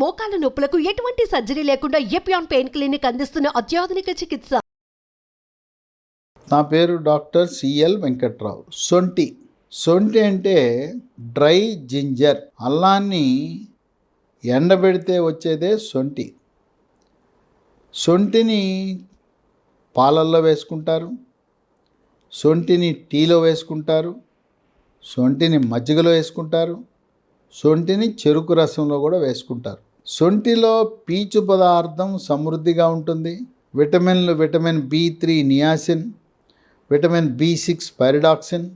మోకాల నొప్పులకు ఎటువంటి సర్జరీ లేకుండా ఎపియాన్ పెయిన్ క్లినిక్ అందిస్తున్న అత్యాధునిక చికిత్స. నా పేరు డాక్టర్ సిఎల్ వెంకట్రావు. సొంటి అంటే డ్రై జింజర్. అల్లాన్ని ఎండబెడితే వచ్చేదే సొంటి. సొంటిని పాలల్లో వేసుకుంటారు, సొంటిని టీలో వేసుకుంటారు, సొంటిని మజ్జిగలో వేసుకుంటారు, సొంటిని చెరుకు రసంలో కూడా వేసుకుంటారు. సొంటిలో పీచు పదార్థం సమృద్ధిగా ఉంటుంది. Vitamin B3 niacin, vitamin B6 pyridoxine,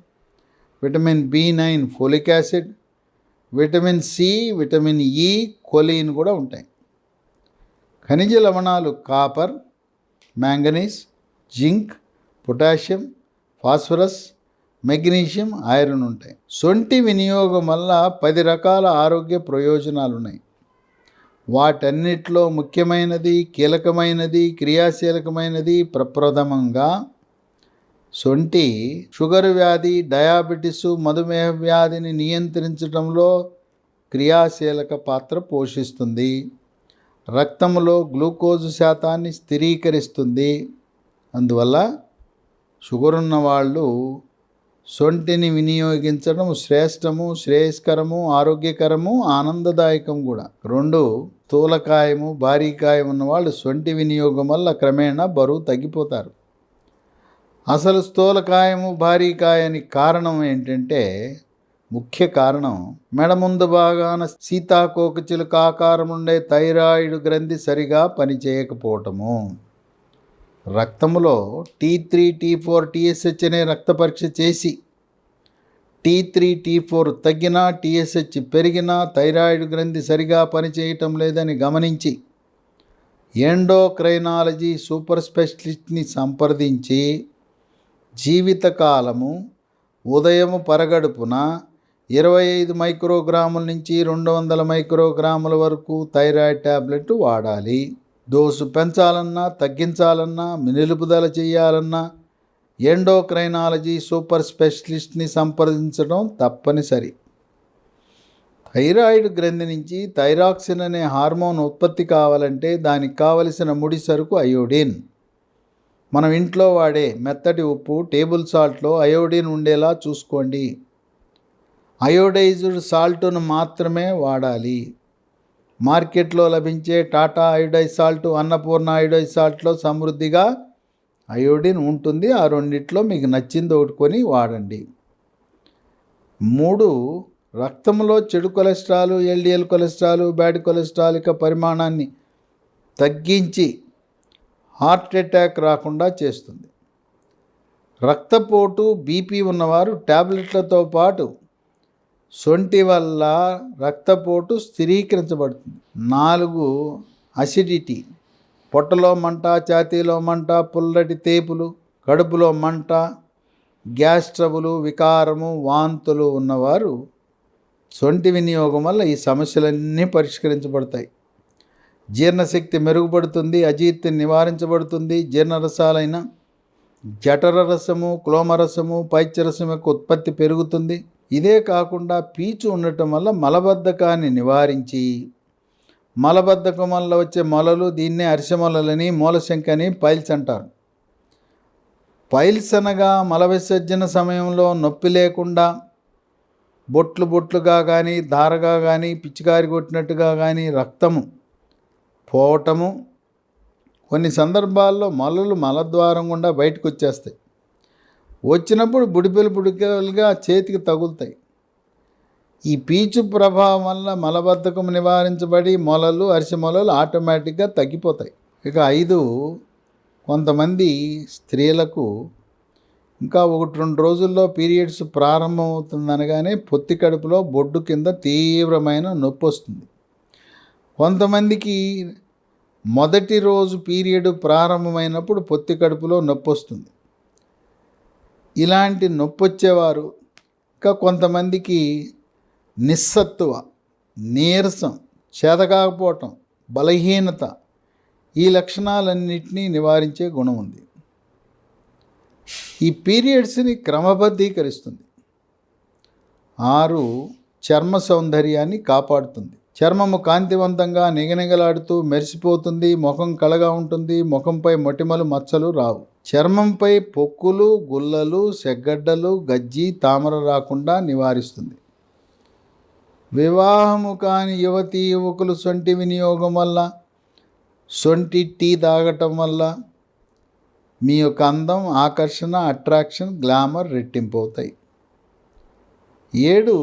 vitamin B9 folic acid, vitamin C, vitamin E, choline కూడా ఉంటాయి. ఖనిజ లవణాలు copper, manganese, zinc, potassium, phosphorus, magnesium, iron ఉంటాయి. సొంటి వినియోగం వల్ల 10 రకాల ఆరోగ్య ప్రయోజనాలు ఉన్నాయి. వాటన్నిటిలో ముఖ్యమైనది, కీలకమైనది, క్రియాశీలకమైనది ప్రప్రథమంగా సొంటి షుగర్ వ్యాధి, డయాబెటిస్, మధుమేహ వ్యాధిని నియంత్రించడంలో క్రియాశీలక పాత్ర పోషిస్తుంది. రక్తంలో గ్లూకోజ్ శాతాన్ని స్థిరీకరిస్తుంది. అందువల్ల షుగర్ ఉన్న వాళ్ళు సొంటిని వినియోగించడం శ్రేష్టము, శ్రేయస్కరము, ఆరోగ్యకరము, ఆనందదాయకం కూడా. 2 స్థూలకాయము, భారీకాయం ఉన్నవాళ్ళు సొంటి వినియోగం వల్ల క్రమేణా బరువు తగ్గిపోతారు. అసలు స్థూలకాయము, భారీకాయానికి కారణం ఏంటంటే, ముఖ్య కారణం మెడ ముందు భాగాన సీతాకోకచిలుక ఆకారం ఉండే థైరాయిడ్ గ్రంథి సరిగా పనిచేయకపోవటము. రక్తంలో T3, T4, TSH అనే రక్త పరీక్ష చేసి T3, T4 తగ్గినా, TSH పెరిగినా థైరాయిడ్ గ్రంథి సరిగా పనిచేయటం లేదని గమనించి ఎండోక్రైనాలజీ సూపర్ స్పెషలిస్ట్ని సంప్రదించి జీవితకాలము ఉదయం పరగడుపున 25 మైక్రోగ్రాముల నుంచి 200 మైక్రోగ్రాముల వరకు థైరాయిడ్ ట్యాబ్లెట్ వాడాలి. డోసు పెంచాలన్నా, తగ్గించాలన్నా, నిలుపుదల చేయాలన్నా ఎండోక్రైనాలజీ సూపర్ స్పెషలిస్ట్ని సంప్రదించడం తప్పనిసరి. థైరాయిడ్ గ్రంథి నుంచి థైరాక్సిన్ అనే హార్మోన్ ఉత్పత్తి కావాలంటే దానికి కావలసిన ముడి సరుకు అయోడిన్. మనం ఇంట్లో వాడే మెత్తటి ఉప్పు, టేబుల్ సాల్ట్లో అయోడిన్ ఉండేలా చూసుకోండి. అయోడైజ్డ్ సాల్ట్ను మాత్రమే వాడాలి. మార్కెట్లో లభించే Tata iodise salt, Annapurna iodise సాల్ట్లో సమృద్ధిగా అయోడిన్ ఉంటుంది. ఆ రెండిట్లో మీకు నచ్చింది ఒకటి కొని వాడండి. 3 రక్తంలో చెడు cholesterol, LDL cholesterol, bad cholesterol పరిమాణాన్ని తగ్గించి హార్ట్ అటాక్ రాకుండా చేస్తుంది. రక్తపోటు, బీపీ ఉన్నవారు టాబ్లెట్లతో పాటు సొంటి వల్ల రక్తపోటు స్థిరీకరించబడుతుంది. 4 అసిడిటీ, పొట్టలో మంట, ఛాతీలో మంట, పుల్లటి తేపులు, కడుపులో మంట, గ్యాస్ ట్రబులు, వికారము, వాంతులు ఉన్నవారు సొంటి వినియోగం వల్ల ఈ సమస్యలన్నీ పరిష్కరించబడతాయి. జీర్ణశక్తి మెరుగుపడుతుంది, అజీర్తి నివారించబడుతుంది. జీర్ణరసాలైన జఠర రసము, క్లోమరసము, పైత్యరసం యొక్క ఉత్పత్తి పెరుగుతుంది. ఇదే కాకుండా పీచు ఉండటం వల్ల మలబద్ధకాన్ని నివారించి, మలబద్ధకం వల్ల వచ్చే మొలలు, దీన్నే అరిసెమొలలని, మూలశంకని, పైల్స్ అంటారు. పైల్స్ అనగా మల విసర్జన సమయంలో నొప్పి లేకుండా బొట్లుగా కానీ, ధారగా కానీ, పిచ్చికారి కొట్టినట్టుగా కానీ రక్తము పోవటము. కొన్ని సందర్భాల్లో మొలలు మలద్వారం గుండా బయటకు వచ్చేస్తాయి. వచ్చినప్పుడు బుడిపెలుగా చేతికి తగులుతాయి. ఈ పీచు ప్రభావం వల్ల మలబద్ధకం నివారించబడి మొలలు, అరిసెమొలలు ఆటోమేటిక్గా తగ్గిపోతాయి. ఇక 5 కొంతమంది స్త్రీలకు ఇంకా 1-2 రోజుల్లో పీరియడ్స్ ప్రారంభమవుతుందనగానే పొత్తి కడుపులో బొడ్డు కింద తీవ్రమైన నొప్పి వస్తుంది. కొంతమందికి మొదటి రోజు పీరియడ్ ప్రారంభమైనప్పుడు పొత్తి కడుపులో నొప్పి వస్తుంది. ఇలాంటి నొప్పి వచ్చేవారు, ఇంకా కొంతమందికి నిస్సత్తువ, నీరసం, చేతకాకపోవటం, బలహీనత, ఈ లక్షణాలన్నింటినీ నివారించే గుణం ఉంది. ఈ పీరియడ్స్ని క్రమబద్ధీకరిస్తుంది. 6 చర్మ సౌందర్యాన్ని కాపాడుతుంది. చర్మము కాంతివంతంగా నిగనిగలాడుతూ మెరిసిపోతుంది. ముఖం కళగా ఉంటుంది. ముఖంపై మొటిమలు మచ్చలు రావు. చర్మంపై పొక్కులు, గుల్లలు, సెగ్గడ్డలు, గజ్జి, తామర రాకుండా నివారిస్తుంది. వివాహము కాని యువతీ యువకులు సొంటి వినియోగం వల్ల, సొంటి టీ తాగటం వల్ల మీ యొక్క అందం, ఆకర్షణ, అట్రాక్షన్, గ్లామర్ రెట్టింపు అవుతాయి. 7.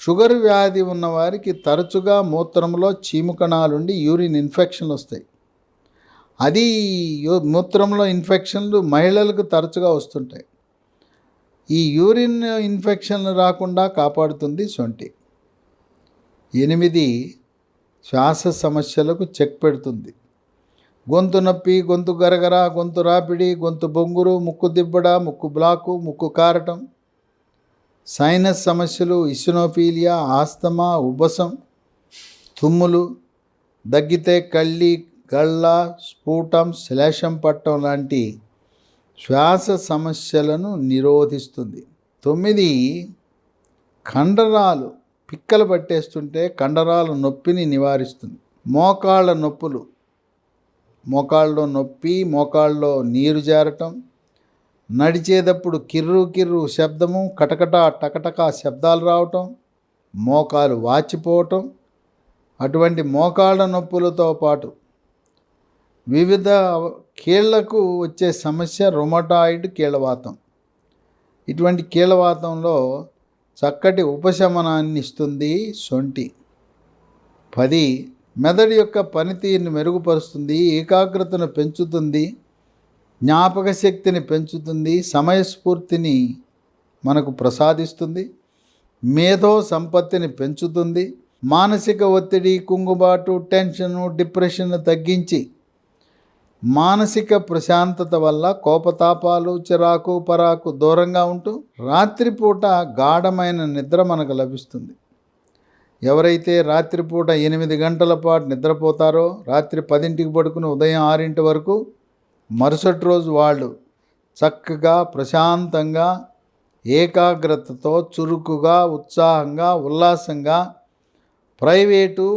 షుగర్ వ్యాధి ఉన్నవారికి తరచుగా మూత్రంలో చీము కణాలుండి యూరిన్ ఇన్ఫెక్షన్లు వస్తాయి. అది మూత్రంలో ఇన్ఫెక్షన్లు మహిళలకు తరచుగా వస్తుంటాయి. ఈ యూరిన్ ఇన్ఫెక్షన్లు రాకుండా కాపాడుతుంది సొంటి. 8. శ్వాస సమస్యలకు చెక్ పెడుతుంది. గొంతు నొప్పి, గొంతు గరగర, గొంతు రాపిడి, గొంతు బొంగురు, ముక్కు దిబ్బడ, ముక్కు బ్లాకు, ముక్కు కారటం, సైనస్ సమస్యలు, ఇసినోఫీలియా, ఆస్తమా, ఉబ్బసం, తుమ్ములు, దగ్గితే కళ్ళి, గళ్ళ, స్ఫూటం, శ్లేషం పట్టడం లాంటి శ్వాస సమస్యలను నిరోధిస్తుంది. 9. కండరాలు పిక్కలు పట్టేస్తుంటే కండరాల నొప్పిని నివారిస్తుంది. మోకాళ్ళ నొప్పులు, మోకాళ్ళలో నొప్పి, మోకాళ్ళలో నీరు జారటం, నడిచేటప్పుడు కిర్రు కిర్రు శబ్దము, కటకట టకటక శబ్దాలు రావటం, మోకాలు వాచిపోవటం, అటువంటి మోకాళ్ళ నొప్పులతో పాటు వివిధ కీళ్లకు వచ్చే సమస్య రొమటాయిడ్ కీళ్ళవాతం. ఇటువంటి కీళ్ళవాతంలో చక్కటి ఉపశమనాన్ని ఇస్తుంది సొంటి. 10. మెదడు యొక్క పనితీరుని మెరుగుపరుస్తుంది, ఏకాగ్రతను పెంచుతుంది, జ్ఞాపక శక్తిని పెంచుతుంది, సమయస్ఫూర్తిని మనకు ప్రసాదిస్తుంది, మేధో సంపత్తిని పెంచుతుంది, మానసిక ఒత్తిడి, కుంగుబాటు, టెన్షను, డిప్రెషన్ తగ్గించి మానసిక ప్రశాంతత వల్ల కోపతాపాలు, చిరాకు, పరాకు దూరంగా ఉంటూ రాత్రిపూట గాఢమైన నిద్ర మనకు లభిస్తుంది. ఎవరైతే రాత్రిపూట 8 గంటల పాటు నిద్రపోతారో, రాత్రి 10ంటికి పడుకుని ఉదయం 6 వరకు, మరుసటి రోజు వాళ్ళు చక్కగా ప్రశాంతంగా ఏకాగ్రతతో చురుకుగా, ఉత్సాహంగా, ఉల్లాసంగా ప్రైవేటు,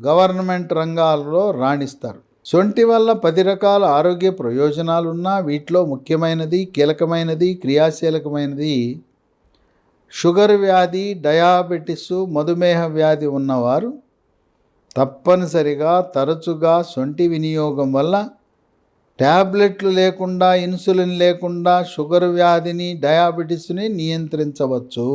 గవర్నమెంట్ రంగాల్లో రాణిస్తారు. సొంటి వల్ల 10 రకాల ఆరోగ్య ప్రయోజనాలున్నా వీటిలో ముఖ్యమైనది, కీలకమైనది, క్రియాశీలకమైనది షుగర్ వ్యాధి, డయాబెటిస్, మధుమేహ వ్యాధి ఉన్నవారు తప్పనిసరిగా తరచుగా సొంటి వినియోగం వల్ల ట్యాబ్లెట్లు లేకుండా, ఇన్సులిన్ లేకుండా షుగర్ వ్యాధిని, డయాబెటిస్ని నియంత్రించవచ్చు.